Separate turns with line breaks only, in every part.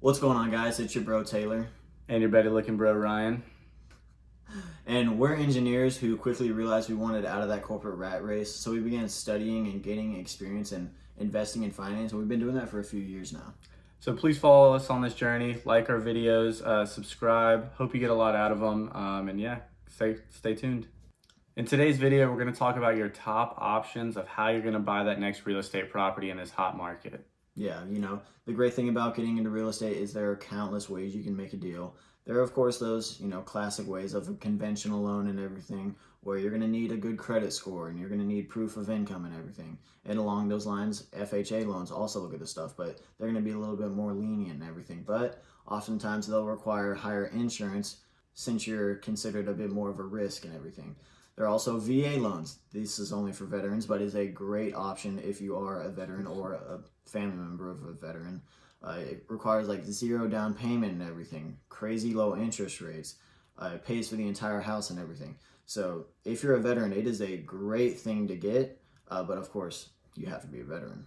What's going on, guys? It's your bro Taylor,
And your better looking bro, Ryan.
and we're engineers who quickly realized we wanted out of that corporate rat race. So we began studying and gaining experience and investing in finance, and we've been doing that for a few years now.
So please follow us on this journey, like our videos, subscribe. Hope you get a lot out of them. And yeah, stay tuned. In today's video, we're going to talk about your top options of how you're going to buy that next real estate property in this hot market.
Yeah, the great thing about getting into real estate is there are countless ways you can make a deal. There are, of course, those, classic ways of a conventional loan and everything, where you're going to need a good credit score and you're going to need proof of income and everything. And along those lines, FHA loans also look at this stuff, but they're going to be a little bit more lenient and everything. But oftentimes they'll require higher insurance since you're considered a bit more of a risk and everything. There are also VA loans. This is only for veterans, but is a great option if you are a veteran or a family member of a veteran. It requires like zero down payment and everything, crazy low interest rates. It pays for the entire house and everything. So if you're a veteran, it is a great thing to get, but of course, you have to be a veteran.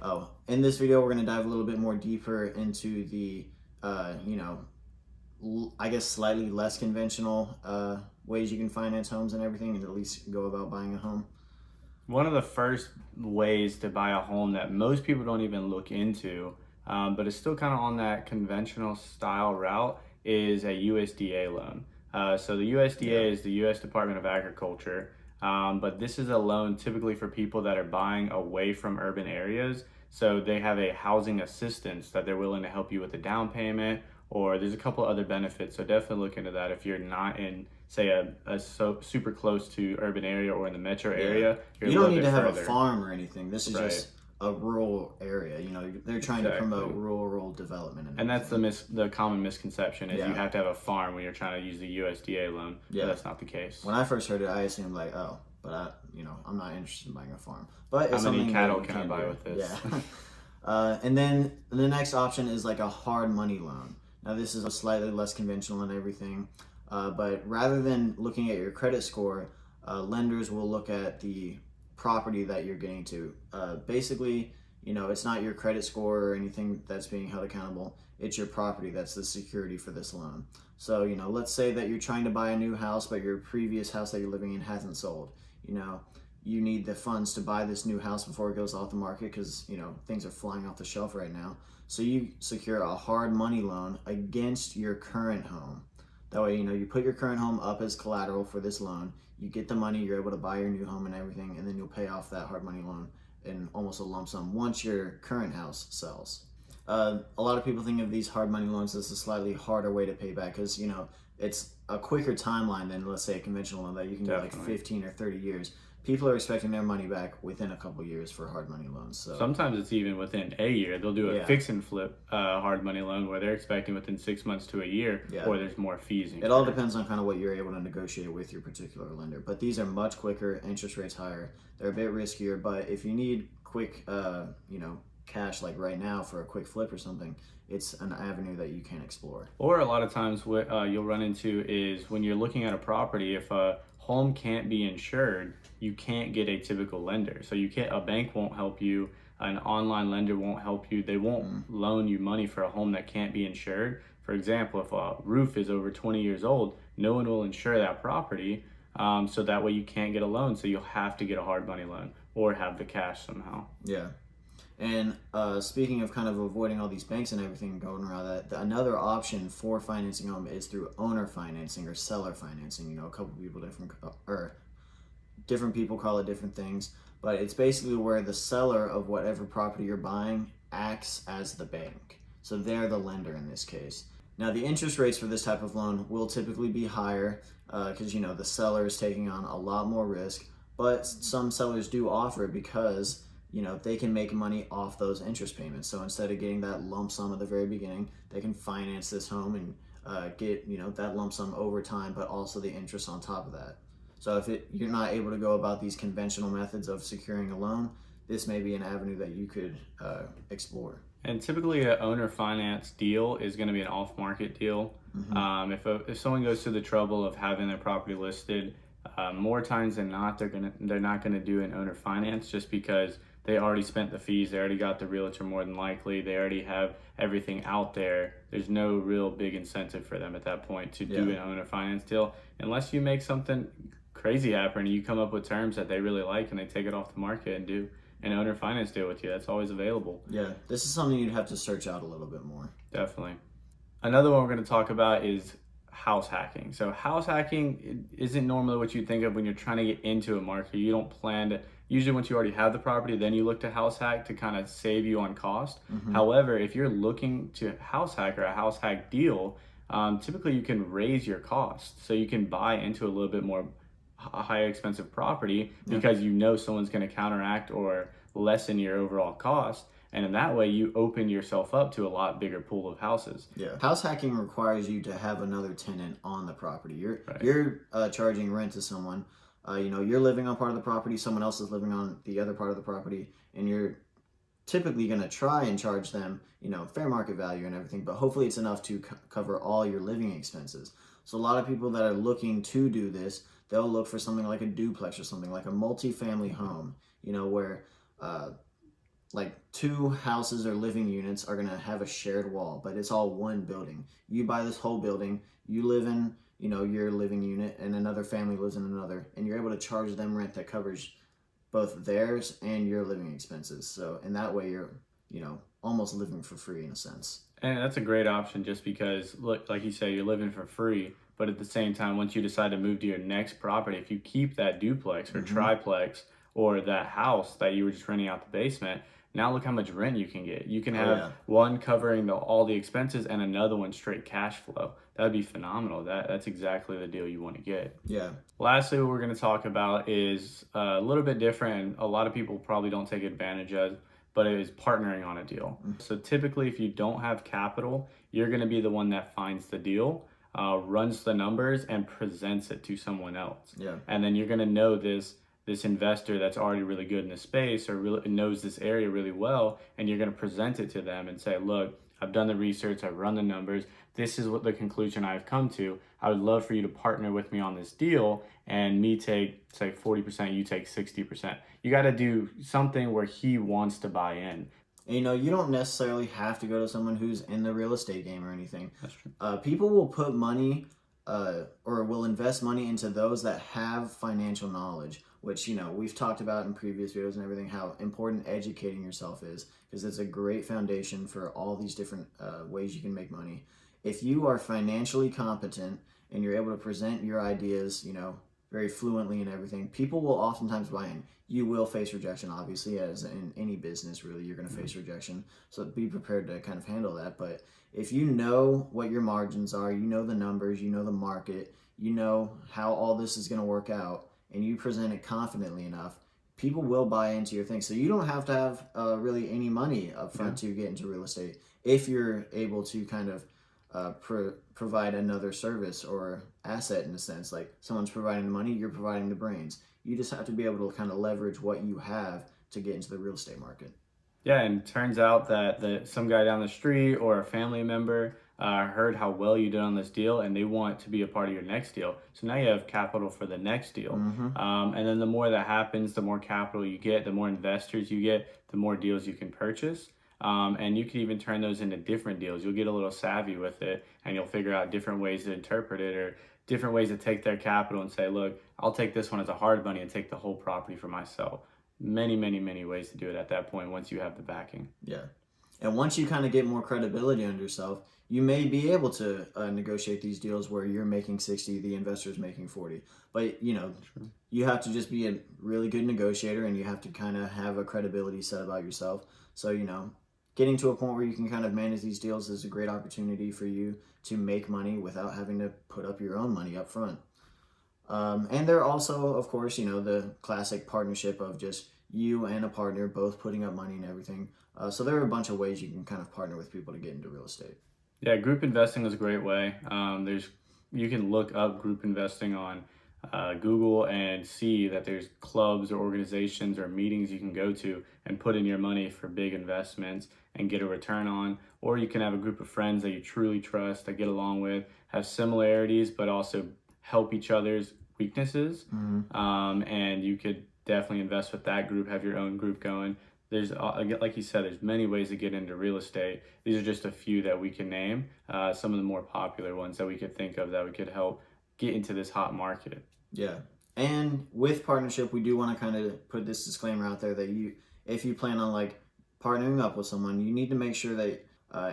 Oh, in this video, we're going to dive a little bit more deeper into the, I guess slightly less conventional ways you can finance homes and everything, and at least go about buying a home.
One of the first ways to buy a home that most people don't even look into, but it's still kind of on that conventional style route, is a USDA loan. So the USDA is the U.S. Department of Agriculture, but this is a loan typically for people that are buying away from urban areas. So they have a housing assistance that they're willing to help you with the down payment, or there's a couple other benefits. So definitely look into that if you're not in, say, a super close to urban area or in the metro area.
You don't need to have a farm or anything. This is just a rural area. They're trying to promote rural development.
And that's the common misconception is you have to have a farm when you're trying to use the USDA loan. Yeah. But that's not the case.
When I first heard it, I assumed I'm not interested in buying a farm. But
how many cattle can I buy with this?
Yeah. And then the next option is like a hard money loan. Now this is slightly less conventional and everything, but rather than looking at your credit score, lenders will look at the property that you're getting to. Basically, it's not your credit score or anything that's being held accountable. It's your property that's the security for this loan. So, let's say that you're trying to buy a new house, but your previous house that you're living in hasn't sold. You need the funds to buy this new house before it goes off the market because, things are flying off the shelf right now. So you secure a hard money loan against your current home. That way, you put your current home up as collateral for this loan. You get the money, you're able to buy your new home and everything, and then you'll pay off that hard money loan in almost a lump sum once your current house sells. A lot of people think of these hard money loans as a slightly harder way to pay back because, it's a quicker timeline than, let's say, a conventional loan that you can do like 15 or 30 years. People are expecting their money back within a couple years for hard money loans. So
sometimes it's even within a year. They'll do a fix and flip hard money loan where they're expecting within 6 months to a year, or there's more fees.
It all depends on kind of what you're able to negotiate with your particular lender. But these are much quicker, interest rates higher. They're a bit riskier, but if you need quick, cash like right now for a quick flip or something, it's an avenue that you can explore.
Or a lot of times what you'll run into is when you're looking at a property, if a home can't be insured, you can't get a typical lender. So a bank won't help you, an online lender won't help you. They won't loan you money for a home that can't be insured. For example, if a roof is over 20 years old, no one will insure that property. So that way you can't get a loan. So you'll have to get a hard money loan or have the cash somehow.
Yeah. And speaking of kind of avoiding all these banks and everything going around that, another option for financing home is through owner financing or seller financing. A couple people different people call it different things, but it's basically where the seller of whatever property you're buying acts as the bank. So they're the lender in this case. Now the interest rates for this type of loan will typically be higher because the seller is taking on a lot more risk, but some sellers do offer it because they can make money off those interest payments. So instead of getting that lump sum at the very beginning, they can finance this home and get that lump sum over time, but also the interest on top of that. So if you're not able to go about these conventional methods of securing a loan, this may be an avenue that you could explore.
And typically an owner finance deal is going to be an off-market deal. If someone goes through the trouble of having their property listed, more times than not, they're not going to do an owner finance just because they already spent the fees, they already got the realtor more than likely, they already have everything out there. There's no real big incentive for them at that point to do an owner finance deal unless you make something crazy happen and you come up with terms that they really like and they take it off the market and do an owner finance deal with you. That's always available.
Yeah, this is something you'd have to search out a little bit more.
Definitely. Another one we're going to talk about is house hacking. So house hacking isn't normally what you think of when you're trying to get into a market. You don't plan to, usually once you already have the property, then you look to house hack to kind of save you on cost. However, if you're looking to house hack or a house hack deal, typically you can raise your cost. So you can buy into a little bit more high expensive property because you know someone's going to counteract or lessen your overall cost. And in that way, you open yourself up to a lot bigger pool of houses.
Yeah, house hacking requires you to have another tenant on the property. You're charging rent to someone. You're living on part of the property. Someone else is living on the other part of the property, and you're typically going to try and charge them, fair market value and everything. But hopefully, it's enough to cover all your living expenses. So a lot of people that are looking to do this, they'll look for something like a duplex or something like a multi-family home. Where like 2 houses or living units are going to have a shared wall, but it's all one building. You buy this whole building, you live in, your living unit, and another family lives in another, and you're able to charge them rent that covers both theirs and your living expenses. So in that way, you're, almost living for free in a sense.
And that's a great option just because, look, like you say, you're living for free, but at the same time, once you decide to move to your next property, if you keep that duplex or triplex or that house that you were just renting out the basement, now look how much rent you can get. You can have one covering all the expenses and another one straight cash flow. That would be phenomenal. That's exactly the deal you want to get.
Yeah.
Lastly, what we're going to talk about is a little bit different, and a lot of people probably don't take advantage of, but it is partnering on a deal. So typically, if you don't have capital, you're going to be the one that finds the deal, runs the numbers, and presents it to someone else.
Yeah.
And then you're going to know this investor that's already really good in the space or really knows this area really well, and you're going to present it to them and say, look, I've done the research, I've run the numbers, this is what the conclusion I've come to. I would love for you to partner with me on this deal and me take, say, 40%, you take 60%. You got to do something where he wants to buy in.
And, you don't necessarily have to go to someone who's in the real estate game or anything.
That's true.
People will put money or will invest money into those that have financial knowledge, which, we've talked about in previous videos and everything, how important educating yourself is, because it's a great foundation for all these different ways you can make money. If you are financially competent and you're able to present your ideas, very fluently and everything, people will oftentimes buy in. You will face rejection, obviously, as in any business, really, you're going to face rejection. So be prepared to kind of handle that. But if you know what your margins are, you know the numbers, you know the market, you know how all this is going to work out, and you present it confidently enough, people will buy into your thing. So you don't have to have really any money up front to get into real estate if you're able to kind of provide another service or asset in a sense. Like someone's providing the money, you're providing the brains. You just have to be able to kind of leverage what you have to get into the real estate market.
Yeah, and turns out that some guy down the street or a family member heard how well you did on this deal and they want to be a part of your next deal. So now you have capital for the next deal. And then the more that happens, the more capital you get, the more investors you get, the more deals you can purchase. And you can even turn those into different deals. You'll get a little savvy with it and you'll figure out different ways to interpret it or different ways to take their capital and say, look, I'll take this one as a hard money and take the whole property for myself. Many, many, many ways to do it at that point once you have the backing.
Yeah. And once you kind of get more credibility on yourself, you may be able to negotiate these deals where you're making 60, the investor's making 40. But, you have to just be a really good negotiator and you have to kind of have a credibility set about yourself. So, getting to a point where you can kind of manage these deals is a great opportunity for you to make money without having to put up your own money up front. And there are also, of course, the classic partnership of just you and a partner both putting up money and everything. So there are a bunch of ways you can kind of partner with people to get into real estate.
Yeah, group investing is a great way. You can look up group investing on Google and see that there's clubs or organizations or meetings you can go to and put in your money for big investments and get a return on. Or you can have a group of friends that you truly trust, that get along with, have similarities, but also help each other's weaknesses. And you could definitely invest with that group, have your own group going. there's like you said, there's many ways to get into real estate. These are just a few that we can name. Some of the more popular ones that we could think of that we could help get into this hot market.
Yeah. And with partnership, we do want to kind of put this disclaimer out there that if you plan on like partnering up with someone, you need to make sure that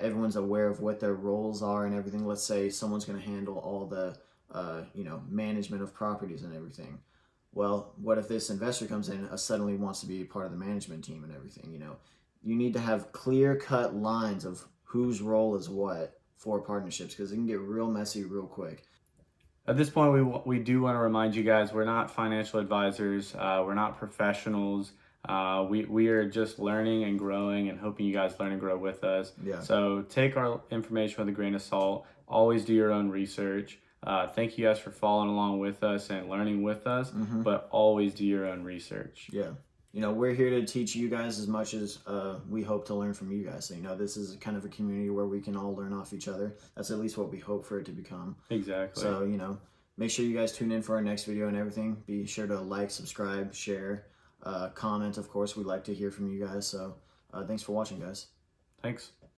everyone's aware of what their roles are and everything. Let's say someone's going to handle all the, management of properties and everything. Well, what if this investor comes in suddenly wants to be part of the management team and everything? You need to have clear cut lines of whose role is what for partnerships, because it can get real messy real quick.
At this point, we do want to remind you guys, we're not financial advisors. We're not professionals. We are just learning and growing and hoping you guys learn and grow with us.
Yeah.
So take our information with a grain of salt. Always do your own research. Thank you guys for following along with us and learning with us, but always do your own research.
Yeah. We're here to teach you guys as much as we hope to learn from you guys. So, this is kind of a community where we can all learn off each other. That's at least what we hope for it to become.
Exactly.
So, make sure you guys tune in for our next video and everything. Be sure to like, subscribe, share, comment. Of course, we'd like to hear from you guys. So, thanks for watching, guys.
Thanks.